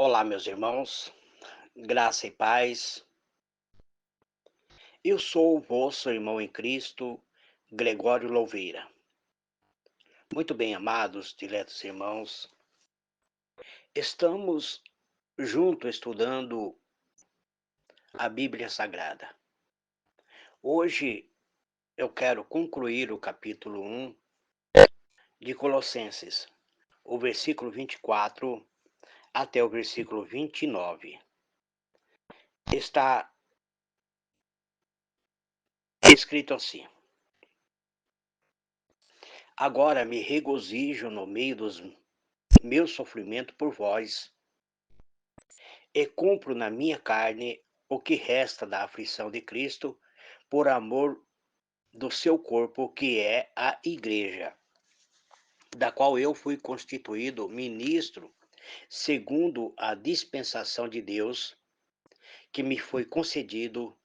Olá, meus irmãos, graça e paz. Eu sou o vosso irmão em Cristo, Gregório Louveira. Muito bem, amados, diletos irmãos, estamos juntos estudando a Bíblia Sagrada. Hoje eu quero concluir o capítulo 1 de Colossenses, o versículo 24 até o versículo 29. Está escrito assim: Agora me regozijo no meio dos meus sofrimentos por vós, e cumpro na minha carne o que resta da aflição de Cristo, por amor do seu corpo, que é a Igreja, da qual eu fui constituído ministro, segundo a dispensação de Deus, que me foi concedido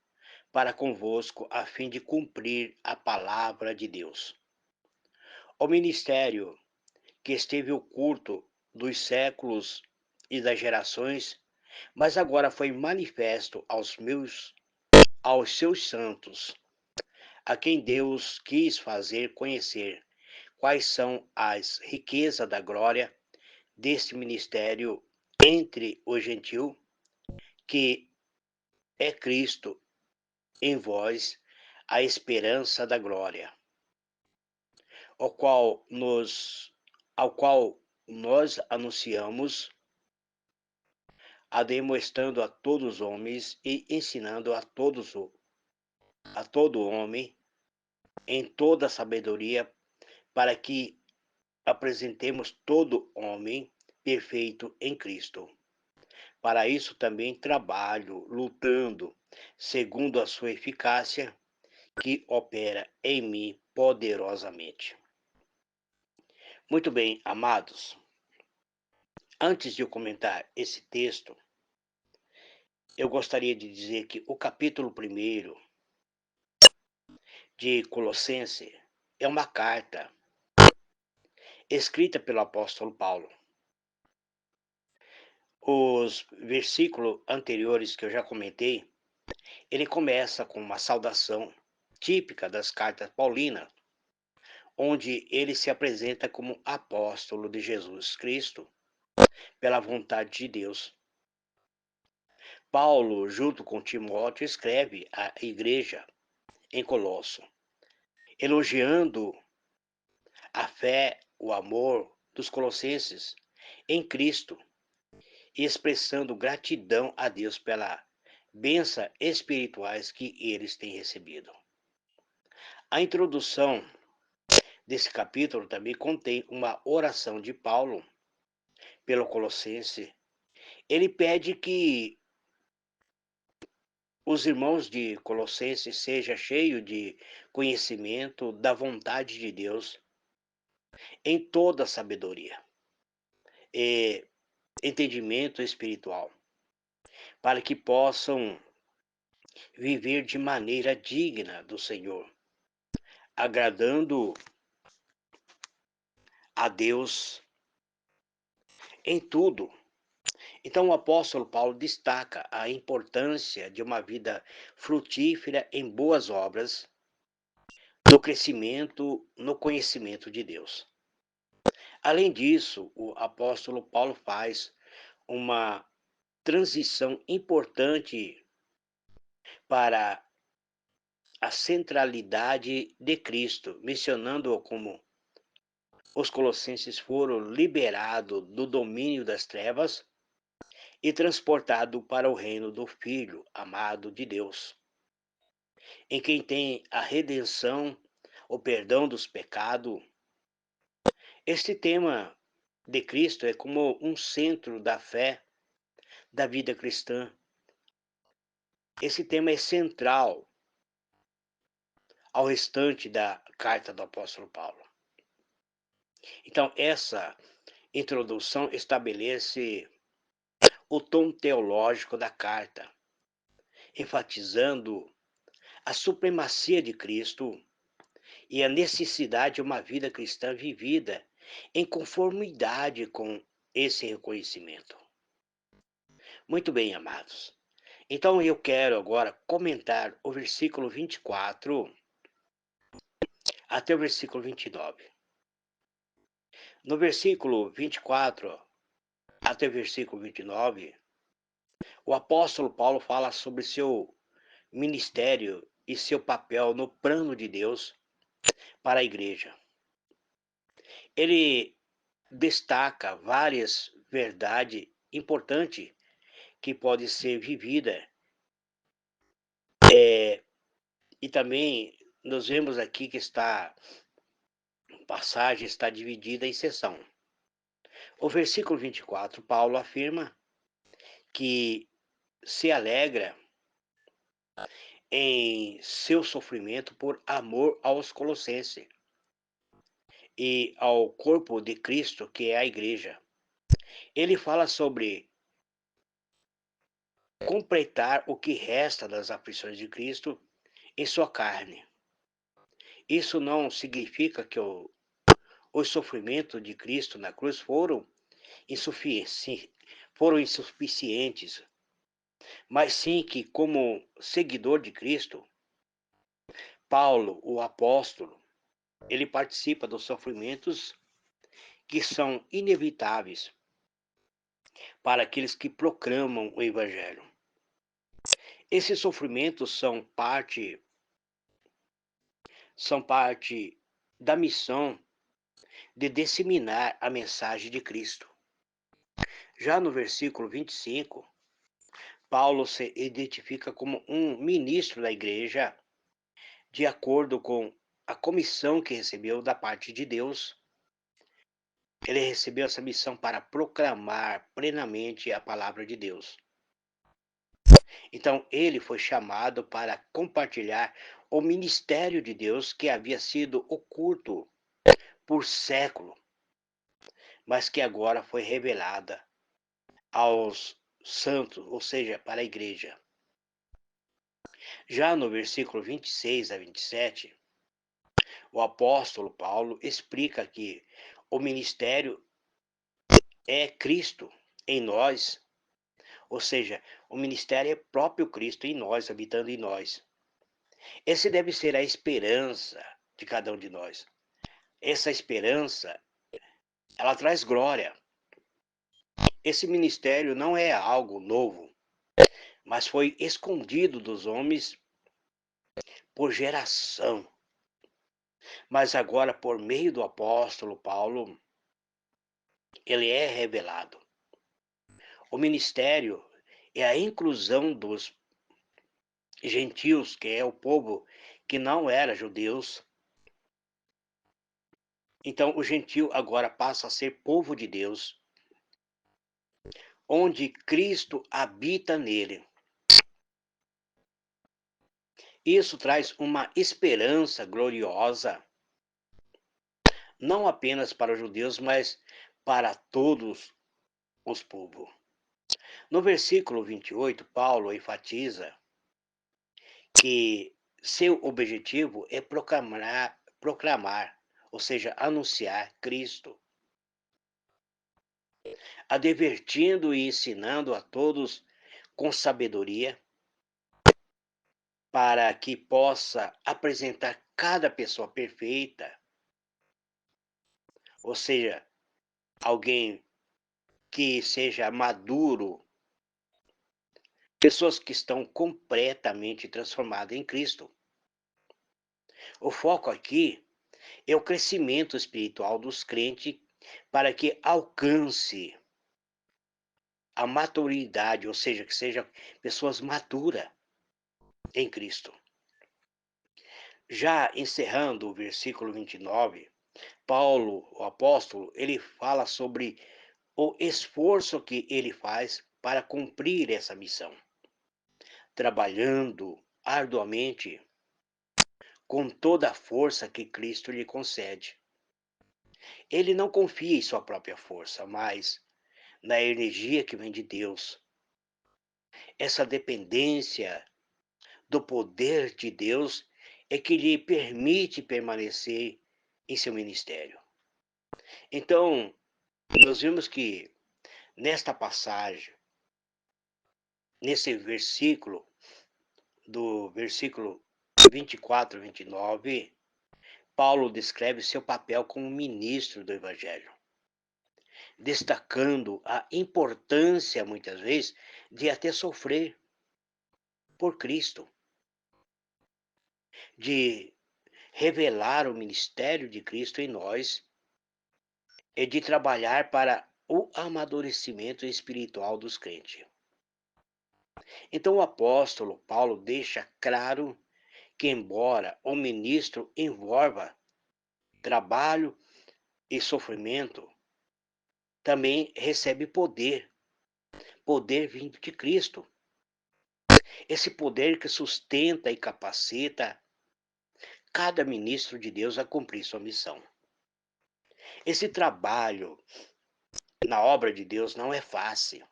para convosco, a fim de cumprir a palavra de Deus. O ministério que esteve oculto dos séculos e das gerações, mas agora foi manifesto aos seus santos, a quem Deus quis fazer conhecer quais são as riquezas da glória deste ministério entre os gentios, que é Cristo em vós, a esperança da glória, ao qual nós anunciamos, ademostrando a todos os homens e ensinando a todo homem em toda sabedoria, para que apresentemos todo homem perfeito em Cristo. Para isso também trabalho, lutando, segundo a sua eficácia, que opera em mim poderosamente. Muito bem, amados, antes de eu comentar esse texto, eu gostaria de dizer que o capítulo 1 de Colossenses é uma carta escrita pelo apóstolo Paulo. Os versículos anteriores que eu já comentei, ele começa com uma saudação típica das cartas paulinas, onde ele se apresenta como apóstolo de Jesus Cristo, pela vontade de Deus. Paulo, junto com Timóteo, escreve à igreja em Colosso, elogiando a fé, o amor dos colossenses em Cristo e expressando gratidão a Deus pela bênçãos espirituais que eles têm recebido. A introdução desse capítulo também contém uma oração de Paulo pelo Colossense. Ele pede que os irmãos de Colossenses sejam cheios de conhecimento da vontade de Deus em toda sabedoria e entendimento espiritual, para que possam viver de maneira digna do Senhor, agradando a Deus em tudo. Então, o apóstolo Paulo destaca a importância de uma vida frutífera em boas obras, no crescimento, no conhecimento de Deus. Além disso, o apóstolo Paulo faz uma transição importante para a centralidade de Cristo, mencionando-o como os colossenses foram liberados do domínio das trevas e transportados para o reino do Filho amado de Deus, em quem tem a redenção, o perdão dos pecados. Este tema de Cristo é como um centro da fé, da vida cristã. Esse tema é central ao restante da carta do apóstolo Paulo. Então, essa introdução estabelece o tom teológico da carta, enfatizando a supremacia de Cristo e a necessidade de uma vida cristã vivida em conformidade com esse reconhecimento. Muito bem, amados. Então eu quero agora comentar o versículo 24 até o versículo 29. No versículo 24 até o versículo 29, o apóstolo Paulo fala sobre seu ministério e seu papel no plano de Deus para a igreja. Ele destaca várias verdades importantes que podem ser vividas, e também nós vemos aqui que a passagem está dividida em seção. O versículo 24, Paulo afirma que se alegra em seu sofrimento por amor aos colossenses e ao corpo de Cristo, que é a igreja. Ele fala sobre completar o que resta das aflições de Cristo em sua carne. Isso não significa que os sofrimentos de Cristo na cruz foram insuficientes, mas sim que, como seguidor de Cristo, Paulo, o apóstolo, ele participa dos sofrimentos que são inevitáveis para aqueles que proclamam o Evangelho. Esses sofrimentos são parte da missão de disseminar a mensagem de Cristo. Já no versículo 25, Paulo se identifica como um ministro da igreja, de acordo com a comissão que recebeu da parte de Deus. Ele recebeu essa missão para proclamar plenamente a palavra de Deus. Então, ele foi chamado para compartilhar o ministério de Deus que havia sido oculto por século, mas que agora foi revelada aos santos, ou seja, para a igreja. Já no versículo 26 a 27, o apóstolo Paulo explica que o ministério é Cristo em nós, ou seja, o ministério é próprio Cristo em nós, habitando em nós. Esse deve ser a esperança de cada um de nós. Essa esperança, ela traz glória. Esse ministério não é algo novo, mas foi escondido dos homens por geração. Mas agora, por meio do apóstolo Paulo, ele é revelado. O ministério é a inclusão dos gentios, que é o povo que não era judeus. Então, o gentio agora passa a ser povo de Deus, onde Cristo habita nele. Isso traz uma esperança gloriosa, não apenas para os judeus, mas para todos os povos. No versículo 28, Paulo enfatiza que seu objetivo é proclamar, ou seja, anunciar Cristo, advertindo e ensinando a todos com sabedoria, para que possa apresentar cada pessoa perfeita, ou seja, alguém que seja maduro, pessoas que estão completamente transformadas em Cristo. O foco aqui é o crescimento espiritual dos crentes para que alcance a maturidade, ou seja, que sejam pessoas maduras em Cristo. Já encerrando o versículo 29, Paulo, o apóstolo, ele fala sobre o esforço que ele faz para cumprir essa missão, trabalhando arduamente com toda a força que Cristo lhe concede. Ele não confia em sua própria força, mas na energia que vem de Deus. Essa dependência do poder de Deus é que lhe permite permanecer em seu ministério. Então, nós vemos que nesta passagem, nesse versículo, do versículo 24 a 29, Paulo descreve seu papel como ministro do evangelho, destacando a importância, muitas vezes, de até sofrer por Cristo, de revelar o ministério de Cristo em nós e de trabalhar para o amadurecimento espiritual dos crentes. Então o apóstolo Paulo deixa claro que, embora o ministro envolva trabalho e sofrimento, também recebe poder, poder vindo de Cristo. Esse poder que sustenta e capacita cada ministro de Deus a cumprir sua missão. Esse trabalho na obra de Deus não é fácil.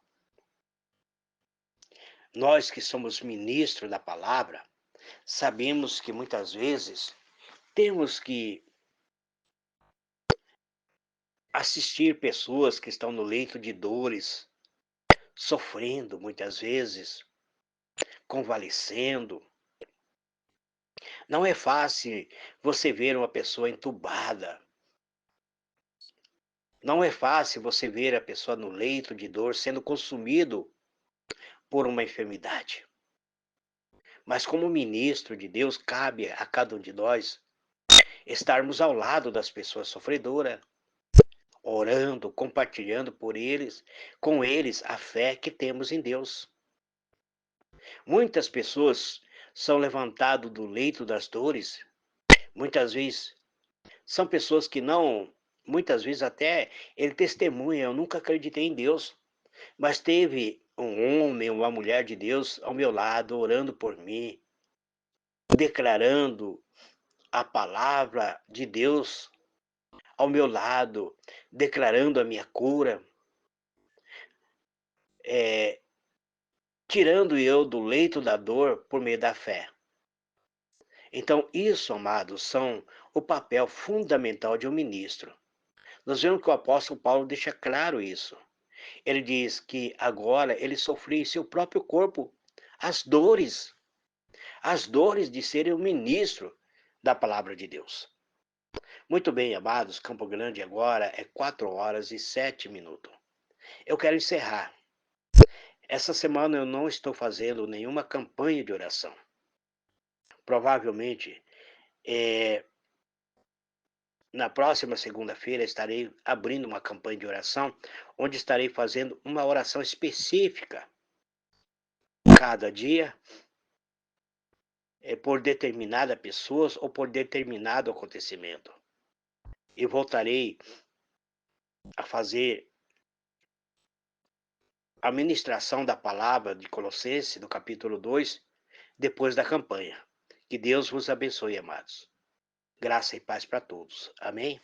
Nós que somos ministros da palavra, sabemos que muitas vezes temos que assistir pessoas que estão no leito de dores, sofrendo muitas vezes, convalescendo. Não é fácil você ver uma pessoa entubada. Não é fácil você ver a pessoa no leito de dor sendo consumido por uma enfermidade. Mas como ministro de Deus, cabe a cada um de nós estarmos ao lado das pessoas sofredoras, orando, compartilhando por eles, com eles a fé que temos em Deus. Muitas pessoas são levantadas do leito das dores, muitas vezes são pessoas que não, muitas vezes até ele testemunha, eu nunca acreditei em Deus, mas teve um homem, uma mulher de Deus ao meu lado, orando por mim, declarando a palavra de Deus ao meu lado, declarando a minha cura, tirando eu do leito da dor por meio da fé. Então, isso, amados, são o papel fundamental de um ministro. Nós vemos que o apóstolo Paulo deixa claro isso. Ele diz que agora ele sofria em seu próprio corpo as dores de ser um ministro da palavra de Deus. Muito bem, amados, Campo Grande agora é 4h07. Eu quero encerrar. Essa semana eu não estou fazendo nenhuma campanha de oração. Provavelmente, na próxima segunda-feira estarei abrindo uma campanha de oração, onde estarei fazendo uma oração específica cada dia, por determinada pessoa ou por determinado acontecimento. E voltarei a fazer a ministração da palavra de Colossenses, do capítulo 2, depois da campanha. Que Deus vos abençoe, amados. Graça e paz para todos. Amém?